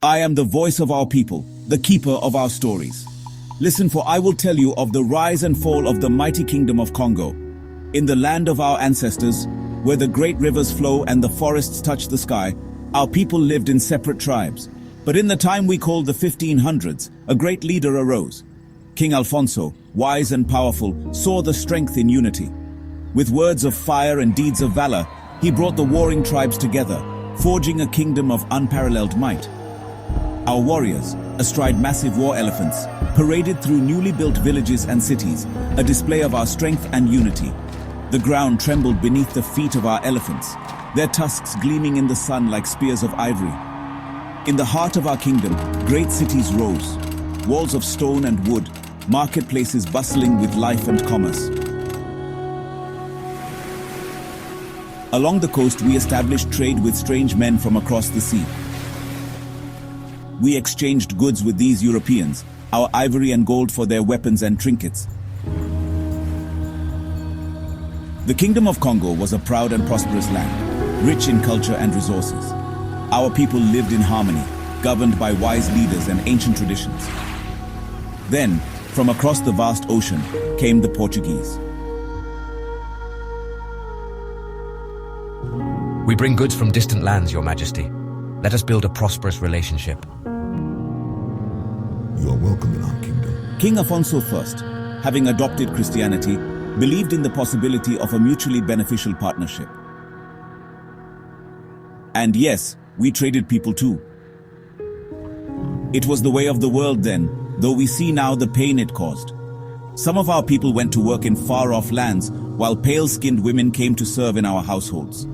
I am the voice of our people, the keeper of our stories. Listen, for I will tell you of the rise and fall of the mighty Kingdom of Congo. In the land of our ancestors, where the great rivers flow and the forests touch the sky, our people lived in separate tribes. But in the time we call the 1500s, a great leader arose. King Alfonso, wise and powerful, saw the strength in unity. With words of fire and deeds of valor, he brought the warring tribes together, forging a kingdom of unparalleled might. Our warriors, astride massive war elephants, paraded through newly built villages and cities, a display of our strength and unity. The ground trembled beneath the feet of our elephants, their tusks gleaming in the sun like spears of ivory. In the heart of our kingdom, great cities rose, walls of stone and wood, marketplaces bustling with life and commerce. Along the coast, we established trade with strange men from across the sea. We exchanged goods with these Europeans, our ivory and gold for their weapons and trinkets. The Kingdom of Congo was a proud and prosperous land, rich in culture and resources. Our people lived in harmony, governed by wise leaders and ancient traditions. Then, from across the vast ocean, came the Portuguese. We bring goods from distant lands, Your Majesty. Let us build a prosperous relationship. You are welcome in our kingdom. King Alfonso I, having adopted Christianity, believed in the possibility of a mutually beneficial partnership. And yes, we traded people too. It was the way of the world then, though we see now the pain it caused. Some of our people went to work in far-off lands, while pale-skinned women came to serve in our households.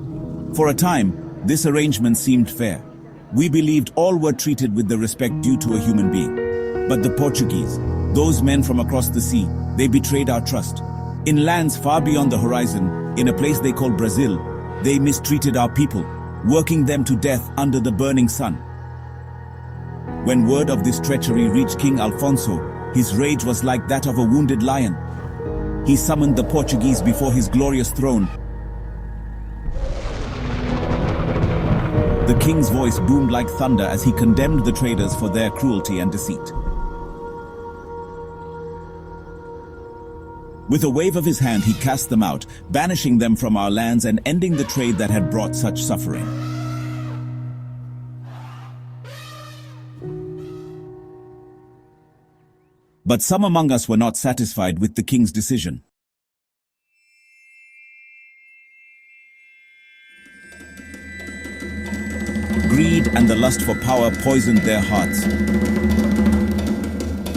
For a time, this arrangement seemed fair. We believed all were treated with the respect due to a human being. But the Portuguese, those men from across the sea, they betrayed our trust. In lands far beyond the horizon, in a place they called Brazil, they mistreated our people, working them to death under the burning sun. When word of this treachery reached King Alfonso, his rage was like that of a wounded lion. He summoned the Portuguese before his glorious throne. The king's voice boomed like thunder as he condemned the traders for their cruelty and deceit. With a wave of his hand, he cast them out, banishing them from our lands and ending the trade that had brought such suffering. But some among us were not satisfied with the king's decision. Greed and the lust for power poisoned their hearts.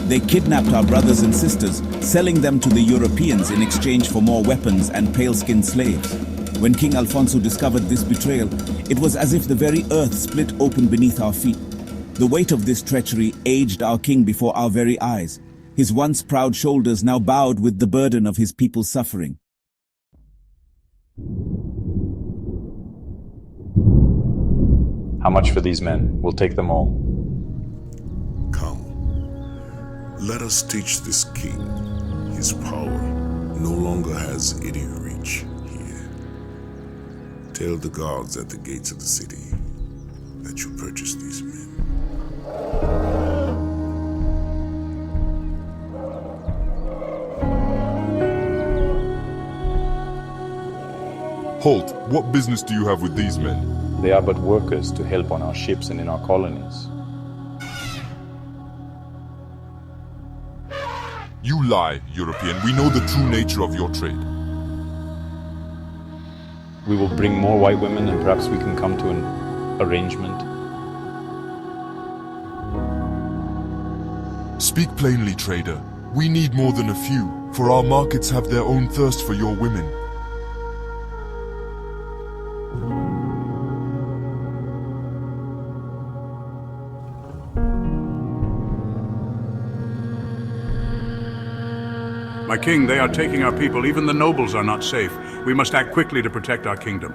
They kidnapped our brothers and sisters, selling them to the Europeans in exchange for more weapons and pale-skinned slaves. When King Alfonso discovered this betrayal, it was as if the very earth split open beneath our feet. The weight of this treachery aged our king before our very eyes. His once proud shoulders now bowed with the burden of his people's suffering. How much for these men? We'll take them all. Come. Let us teach this king. His power no longer has any reach here. Tell the guards at the gates of the city that you purchased these men. Halt! What business do you have with these men? They are but workers to help on our ships and in our colonies. You lie, European. We know the true nature of your trade. We will bring more white women and perhaps we can come to an arrangement. Speak plainly, trader. We need more than a few, for our markets have their own thirst for your women. My king, they are taking our people. Even the nobles are not safe. We must act quickly to protect our kingdom.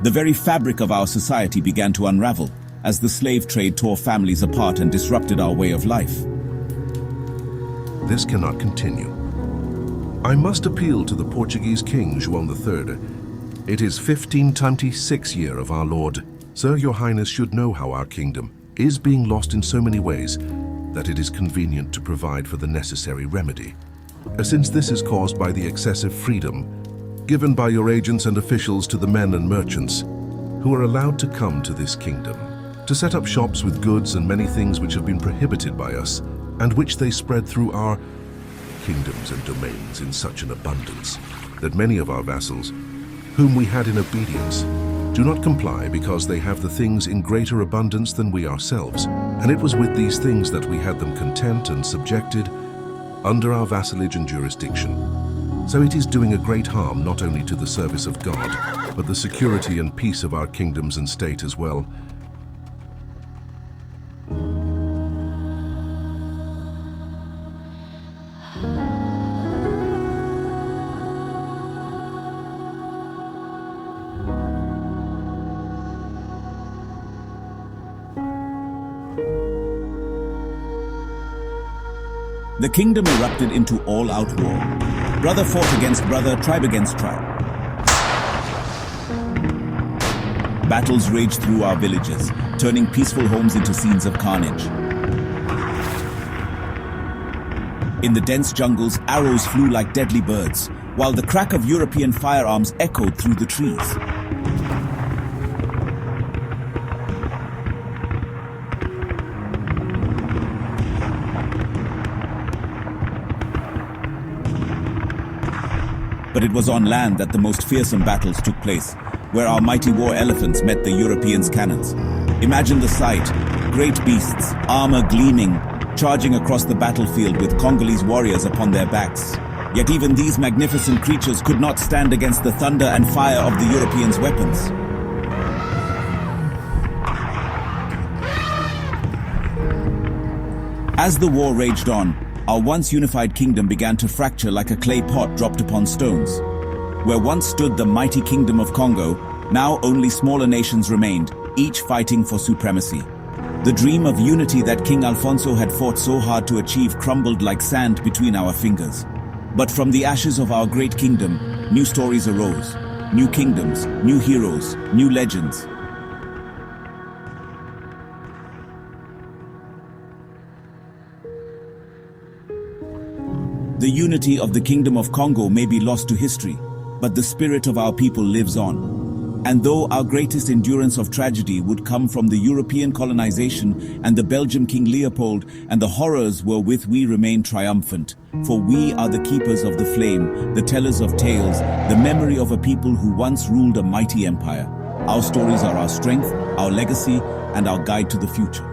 The very fabric of our society began to unravel as the slave trade tore families apart and disrupted our way of life. This cannot continue. I must appeal to the Portuguese king, João III. It is 1526 year of our Lord. Sir, your highness should know how our kingdom, is being lost in so many ways that it is convenient to provide for the necessary remedy. Since this is caused by the excessive freedom given by your agents and officials to the men and merchants who are allowed to come to this kingdom, to set up shops with goods and many things which have been prohibited by us, and which they spread through our kingdoms and domains in such an abundance that many of our vassals, whom we had in obedience, do not comply because they have the things in greater abundance than we ourselves. And it was with these things that we had them content and subjected under our vassalage and jurisdiction. So it is doing a great harm not only to the service of God, but the security and peace of our kingdoms and state as well. The kingdom erupted into all-out war. Brother fought against brother, tribe against tribe. Battles raged through our villages, turning peaceful homes into scenes of carnage. In the dense jungles, arrows flew like deadly birds, while the crack of European firearms echoed through the trees. But it was on land that the most fearsome battles took place, where our mighty war elephants met the Europeans' cannons. Imagine the sight, great beasts, armor gleaming, charging across the battlefield with Congolese warriors upon their backs. Yet even these magnificent creatures could not stand against the thunder and fire of the Europeans' weapons. As the war raged on, our once unified kingdom began to fracture like a clay pot dropped upon stones. Where once stood the mighty Kingdom of Congo, now only smaller nations remained, each fighting for supremacy. The dream of unity that King Alfonso had fought so hard to achieve crumbled like sand between our fingers. But from the ashes of our great kingdom, new stories arose. New kingdoms, new heroes, new legends. The unity of the Kingdom of Congo may be lost to history, but the spirit of our people lives on. And though our greatest endurance of tragedy would come from the European colonization and the Belgian King Leopold and the horrors wherewith we remain triumphant, for we are the keepers of the flame, the tellers of tales, the memory of a people who once ruled a mighty empire. Our stories are our strength, our legacy, and our guide to the future.